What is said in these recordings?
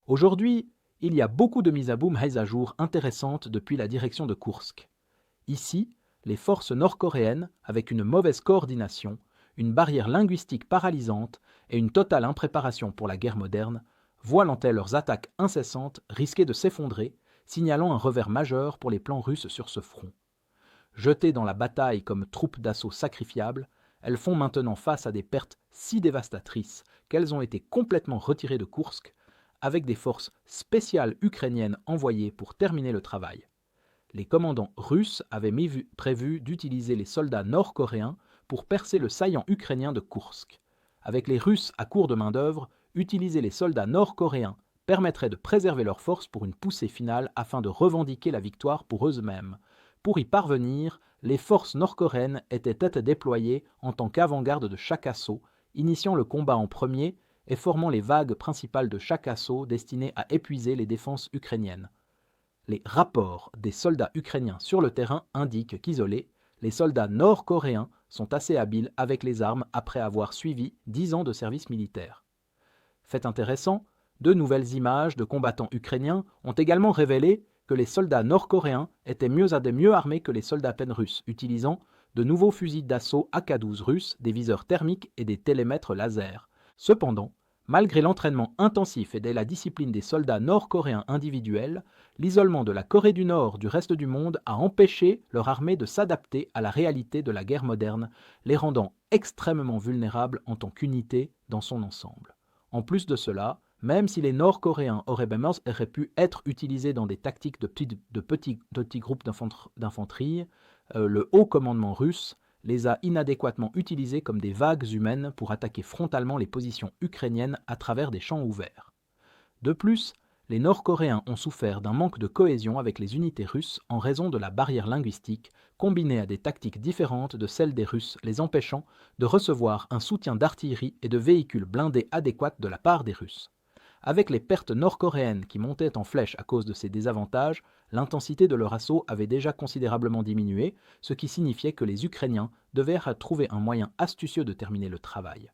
Aujourd'hui, il y a beaucoup de mises à jour intéressantes depuis la direction de Koursk. Ici, les forces nord-coréennes, avec une mauvaise coordination, une barrière linguistique paralysante et une totale impréparation pour la guerre moderne, voient leurs attaques incessantes risquer de s'effondrer, signalant un revers majeur pour les plans russes sur ce front. Jetées dans la bataille comme troupes d'assaut sacrifiables, elles font maintenant face à des pertes si dévastatrices qu'elles ont été complètement retirées de Koursk, avec des forces spéciales ukrainiennes envoyées pour terminer le travail. Les commandants russes avaient prévu d'utiliser les soldats nord-coréens pour percer le saillant ukrainien de Koursk. Avec les Russes à court de main-d'œuvre, utiliser les soldats nord-coréens permettrait de préserver leurs forces pour une poussée finale afin de revendiquer la victoire pour eux-mêmes. Pour y parvenir, les forces nord-coréennes étaient déployées en tant qu'avant-garde de chaque assaut, initiant le combat en premier et formant les vagues principales de chaque assaut destinées à épuiser les défenses ukrainiennes. Les rapports des soldats ukrainiens sur le terrain indiquent qu'isolés, les soldats nord-coréens sont assez habiles avec les armes après avoir suivi 10 ans de service militaire. Fait intéressant, de nouvelles images de combattants ukrainiens ont également révélé que les soldats nord-coréens étaient mieux armés que les soldats russes, utilisant de nouveaux fusils d'assaut AK-12 russes, des viseurs thermiques et des télémètres laser. Cependant, malgré l'entraînement intensif et la discipline des soldats nord-coréens individuels, l'isolement de la Corée du Nord du reste du monde a empêché leur armée de s'adapter à la réalité de la guerre moderne, les rendant extrêmement vulnérables en tant qu'unité dans son ensemble. En plus de cela, même si les Nord-Coréens auraient pu être utilisés dans des tactiques de petits groupes d'infanterie, le haut commandement russe les a inadéquatement utilisés comme des vagues humaines pour attaquer frontalement les positions ukrainiennes à travers des champs ouverts. De plus, les Nord-Coréens ont souffert d'un manque de cohésion avec les unités russes en raison de la barrière linguistique, combinée à des tactiques différentes de celles des Russes, les empêchant de recevoir un soutien d'artillerie et de véhicules blindés adéquats de la part des Russes. Avec les pertes nord-coréennes qui montaient en flèche à cause de ces désavantages, l'intensité de leur assaut avait déjà considérablement diminué, ce qui signifiait que les Ukrainiens devaient trouver un moyen astucieux de terminer le travail.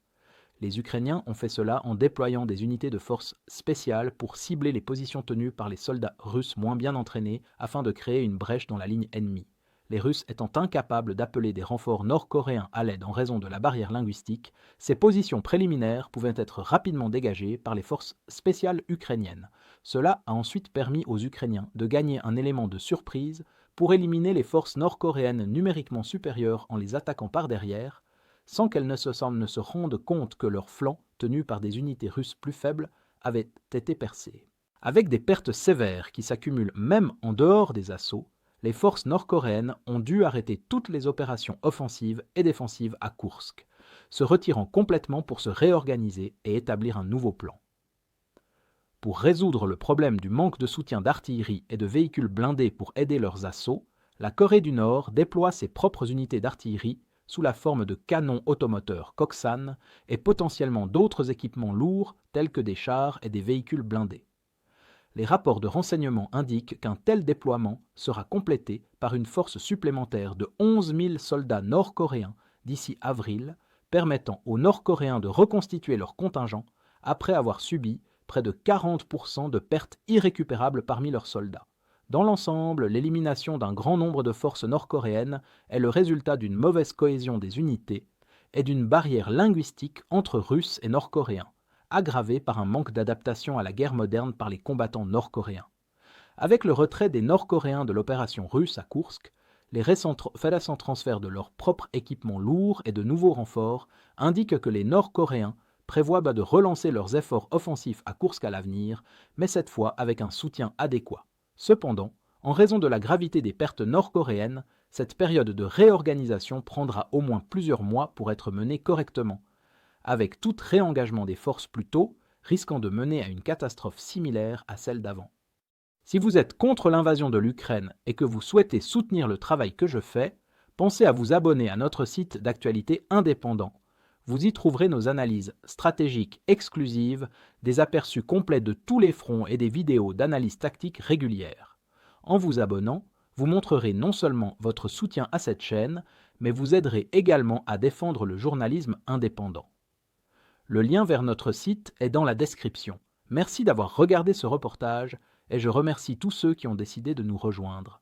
Les Ukrainiens ont fait cela en déployant des unités de forces spéciales pour cibler les positions tenues par les soldats russes moins bien entraînés afin de créer une brèche dans la ligne ennemie. Les Russes étant incapables d'appeler des renforts nord-coréens à l'aide en raison de la barrière linguistique, ces positions préliminaires pouvaient être rapidement dégagées par les forces spéciales ukrainiennes. Cela a ensuite permis aux Ukrainiens de gagner un élément de surprise pour éliminer les forces nord-coréennes numériquement supérieures en les attaquant par derrière, sans qu'elles ne se rendent compte que leur flanc, tenu par des unités russes plus faibles, avait été percé. Avec des pertes sévères qui s'accumulent même en dehors des assauts, les forces nord-coréennes ont dû arrêter toutes les opérations offensives et défensives à Koursk, se retirant complètement pour se réorganiser et établir un nouveau plan. Pour résoudre le problème du manque de soutien d'artillerie et de véhicules blindés pour aider leurs assauts, la Corée du Nord déploie ses propres unités d'artillerie sous la forme de canons automoteurs Koksan et potentiellement d'autres équipements lourds tels que des chars et des véhicules blindés. Les rapports de renseignement indiquent qu'un tel déploiement sera complété par une force supplémentaire de 11 000 soldats nord-coréens d'ici avril, permettant aux Nord-Coréens de reconstituer leur contingent après avoir subi près de 40% de pertes irrécupérables parmi leurs soldats. Dans l'ensemble, l'élimination d'un grand nombre de forces nord-coréennes est le résultat d'une mauvaise cohésion des unités et d'une barrière linguistique entre Russes et Nord-Coréens, aggravée par un manque d'adaptation à la guerre moderne par les combattants nord-coréens. Avec le retrait des Nord-Coréens de l'opération russe à Koursk, les récents transferts de leurs propres équipements lourds et de nouveaux renforts indiquent que les Nord-Coréens prévoient de relancer leurs efforts offensifs à Koursk à l'avenir, mais cette fois avec un soutien adéquat. Cependant, en raison de la gravité des pertes nord-coréennes, cette période de réorganisation prendra au moins plusieurs mois pour être menée correctement, avec tout réengagement des forces plus tôt, risquant de mener à une catastrophe similaire à celle d'avant. Si vous êtes contre l'invasion de l'Ukraine et que vous souhaitez soutenir le travail que je fais, pensez à vous abonner à notre site d'actualité indépendant. Vous y trouverez nos analyses stratégiques exclusives, des aperçus complets de tous les fronts et des vidéos d'analyse tactique régulières. En vous abonnant, vous montrerez non seulement votre soutien à cette chaîne, mais vous aiderez également à défendre le journalisme indépendant. Le lien vers notre site est dans la description. Merci d'avoir regardé ce reportage et je remercie tous ceux qui ont décidé de nous rejoindre.